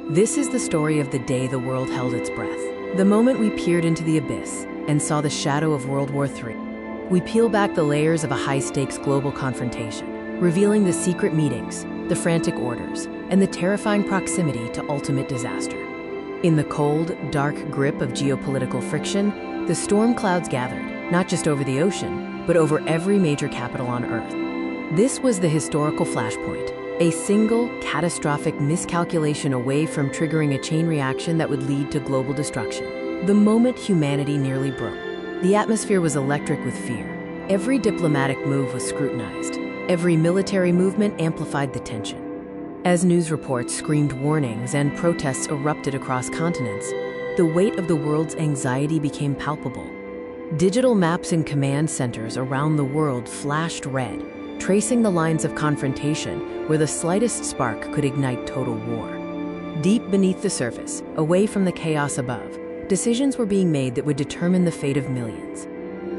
This is the story of the day the world held its breath. The moment we peered into the abyss and saw the shadow of World War III. We peel back the layers of a high-stakes global confrontation, revealing the secret meetings, the frantic orders, and the terrifying proximity to ultimate disaster. In the cold, dark grip of geopolitical friction, the storm clouds gathered, not just over the ocean, but over every major capital on Earth. This was the historical flashpoint, a single, catastrophic miscalculation away from triggering a chain reaction that would lead to global destruction. The moment humanity nearly broke. The atmosphere was electric with fear. Every diplomatic move was scrutinized. Every military movement amplified the tension. As news reports screamed warnings and protests erupted across continents, the weight of the world's anxiety became palpable. Digital maps in command centers around the world flashed red, tracing the lines of confrontation where the slightest spark could ignite total war. Deep beneath the surface, away from the chaos above, decisions were being made that would determine the fate of millions.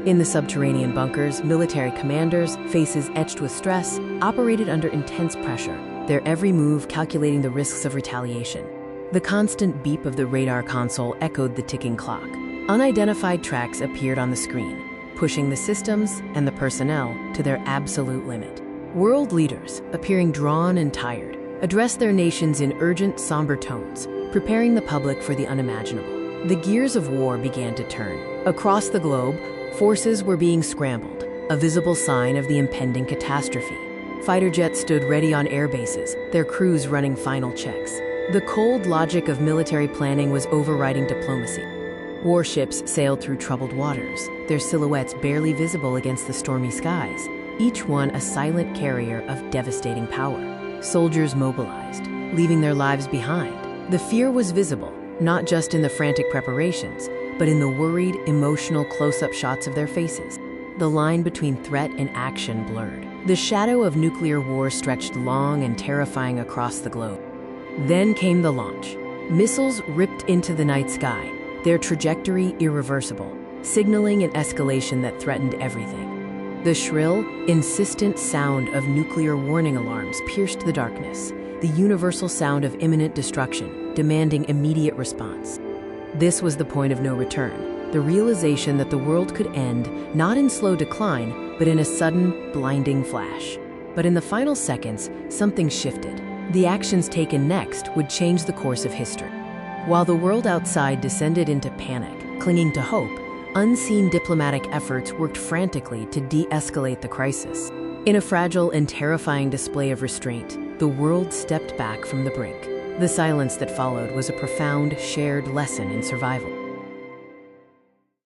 In the subterranean bunkers, military commanders, faces etched with stress, operated under intense pressure, their every move calculating the risks of retaliation. The constant beep of the radar console echoed the ticking clock. Unidentified tracks appeared on the screen, pushing the systems and the personnel to their absolute limit. World leaders, appearing drawn and tired, addressed their nations in urgent, somber tones, preparing the public for the unimaginable. The gears of war began to turn. Across the globe, forces were being scrambled, a visible sign of the impending catastrophe. Fighter jets stood ready on air bases, their crews running final checks. The cold logic of military planning was overriding diplomacy. Warships sailed through troubled waters, their silhouettes barely visible against the stormy skies, each one a silent carrier of devastating power. Soldiers mobilized, leaving their lives behind. The fear was visible, not just in the frantic preparations, but in the worried, emotional close-up shots of their faces. The line between threat and action blurred. The shadow of nuclear war stretched long and terrifying across the globe. Then came the launch. Missiles ripped into the night sky, their trajectory irreversible, signaling an escalation that threatened everything. The shrill, insistent sound of nuclear warning alarms pierced the darkness, the universal sound of imminent destruction, demanding immediate response. This was the point of no return, the realization that the world could end not in slow decline, but in a sudden, blinding flash. But in the final seconds, something shifted. The actions taken next would change the course of history. While the world outside descended into panic, clinging to hope, unseen diplomatic efforts worked frantically to de-escalate the crisis. In a fragile and terrifying display of restraint, the world stepped back from the brink. The silence that followed was a profound, shared lesson in survival.